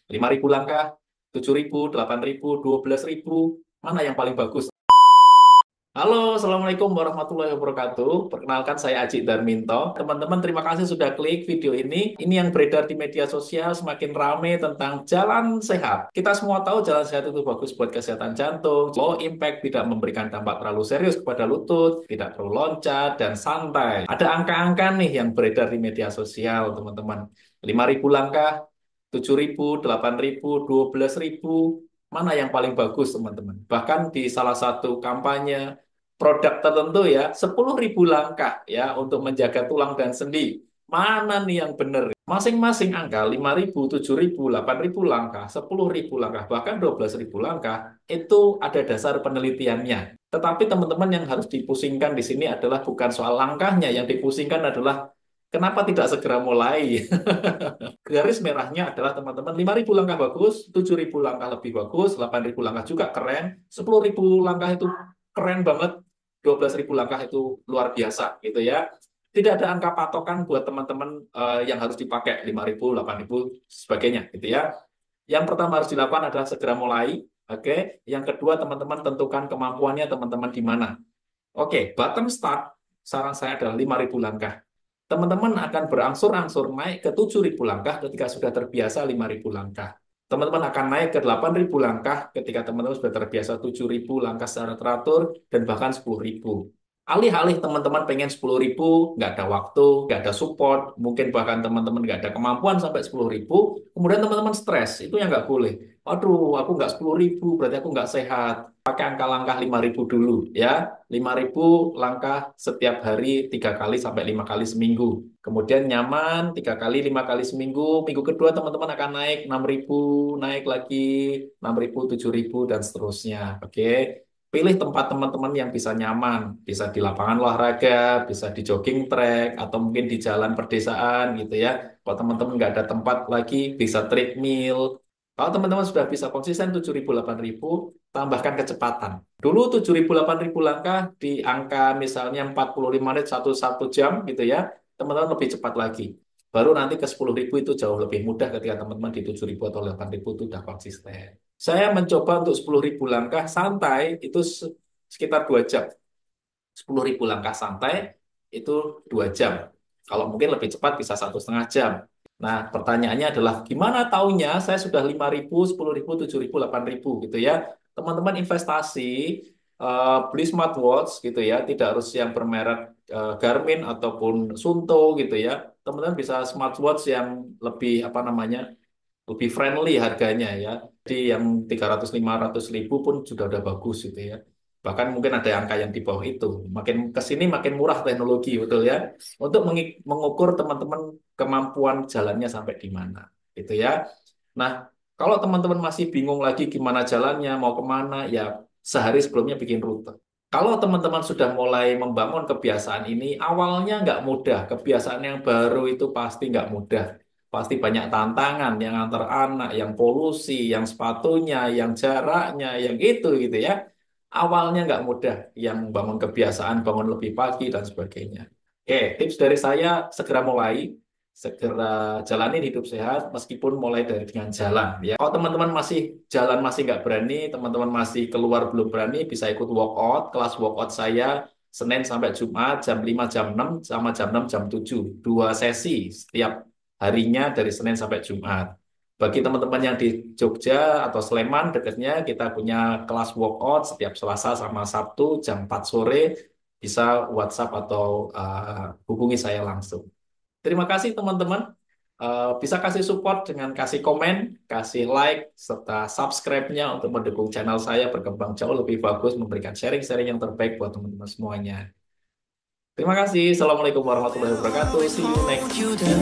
5.000 langkah, 7.000, 8.000, 12.000, mana yang paling bagus? Halo, Assalamualaikum warahmatullahi wabarakatuh. Perkenalkan saya Aji Darminto. Teman-teman, terima kasih sudah klik video ini. Ini yang beredar di media sosial semakin rame tentang jalan sehat. Kita semua tahu jalan sehat itu bagus buat kesehatan jantung, low impact, tidak memberikan dampak terlalu serius kepada lutut, tidak perlu loncat, dan santai. Ada angka-angka nih yang beredar di media sosial, teman-teman. 5.000 langkah, 7.000, 8.000, 12.000, mana yang paling bagus, teman-teman? Bahkan di salah satu kampanye produk tertentu ya 10.000 langkah ya untuk menjaga tulang dan sendi. Mana nih yang benar? Masing-masing angka 5.000, 7.000, 8.000 langkah, 10.000 langkah, bahkan 12.000 langkah itu ada dasar penelitiannya. Tetapi teman-teman yang harus dipusingkan di sini adalah bukan soal langkahnya, yang dipusingkan adalah kenapa tidak segera mulai. Garis merahnya adalah teman-teman 5.000 langkah bagus, 7.000 langkah lebih bagus, 8.000 langkah juga keren, 10.000 langkah itu keren banget, 12.000 langkah itu luar biasa gitu ya. Tidak ada angka patokan buat teman-teman yang harus dipakai 5.000, 8.000 sebagainya gitu ya. Yang pertama harus dilakukan adalah segera mulai, oke. Yang kedua teman-teman tentukan kemampuannya teman-teman di mana. Oke, bottom start saran saya adalah 5.000 langkah. Teman-teman akan berangsur-angsur naik ke 7.000 langkah ketika sudah terbiasa 5.000 langkah. Teman-teman akan naik ke 8.000 langkah ketika teman-teman sudah terbiasa 7.000 langkah secara teratur dan bahkan 10.000. Alih-alih teman-teman pengen 10.000, nggak ada waktu, nggak ada support, mungkin bahkan teman-teman nggak ada kemampuan sampai 10.000, kemudian teman-teman stres, itu yang nggak boleh. Aduh, aku nggak 10.000, berarti aku nggak sehat. Pakai angka langkah 5.000 dulu ya. 5.000 langkah setiap hari 3 kali sampai 5 kali seminggu. Kemudian nyaman 3 kali 5 kali seminggu. Minggu kedua teman-teman akan naik 6.000, naik lagi 6.000, 7.000 dan seterusnya. Oke. Pilih tempat teman-teman yang bisa nyaman, bisa di lapangan olahraga, bisa di jogging track, atau mungkin di jalan perdesaan gitu ya. Kalau teman-teman nggak ada tempat lagi, bisa treadmill. Kalau teman-teman sudah bisa konsisten 7.000, 8.000, tambahkan kecepatan. Dulu 7.000, 8.000 langkah di angka misalnya 45 menit, satu jam gitu ya, teman-teman lebih cepat lagi. Baru nanti ke 10.000 itu jauh lebih mudah ketika teman-teman di 7.000 atau 8.000 itu udah konsisten. Saya mencoba untuk 10.000 langkah santai itu sekitar 2 jam. 10.000 langkah santai itu 2 jam. Kalau mungkin lebih cepat bisa 1,5 jam. Nah, pertanyaannya adalah gimana taunya saya sudah 5.000, 10.000, 7.000, 8.000 gitu ya. Teman-teman investasi, beli smartwatch gitu ya, tidak harus yang bermerek Garmin ataupun Sunto gitu ya. Teman-teman bisa smartwatch yang lebih apa namanya, lebih friendly harganya ya. Jadi yang 300-500 ribu pun sudah udah bagus gitu ya. Bahkan mungkin ada angka yang di bawah itu. Makin ke sini makin murah teknologi, betul ya. Untuk mengukur teman-teman kemampuan jalannya sampai di mana, gitu ya. Nah, kalau teman-teman masih bingung lagi gimana jalannya, mau kemana, ya sehari sebelumnya bikin rute. Kalau teman-teman sudah mulai membangun kebiasaan ini, awalnya nggak mudah. Kebiasaan yang baru itu pasti nggak mudah. Pasti banyak tantangan, yang antar anak, yang polusi, yang sepatunya, yang jaraknya, yang itu gitu ya. Awalnya nggak mudah, yang bangun kebiasaan, bangun lebih pagi, dan sebagainya. Oke, tips dari saya, segera mulai, segera jalanin hidup sehat, meskipun mulai dari dengan jalan. Ya. Kalau teman-teman masih jalan masih nggak berani, teman-teman masih keluar belum berani, bisa ikut walkout, kelas walkout saya, Senin sampai Jumat, jam 5, jam 6, sama jam 6, jam 7. 2 sesi setiap harinya dari Senin sampai Jumat. Bagi teman-teman yang di Jogja atau Sleman dekatnya, kita punya kelas workout setiap Selasa sama Sabtu jam 4 sore. Bisa WhatsApp atau hubungi saya langsung. Terima kasih teman-teman. Bisa kasih support dengan kasih komen, kasih like, serta subscribe-nya untuk mendukung channel saya berkembang jauh lebih bagus, memberikan sharing-sharing yang terbaik buat teman-teman semuanya. Terima kasih. Assalamualaikum warahmatullahi wabarakatuh. See you next video.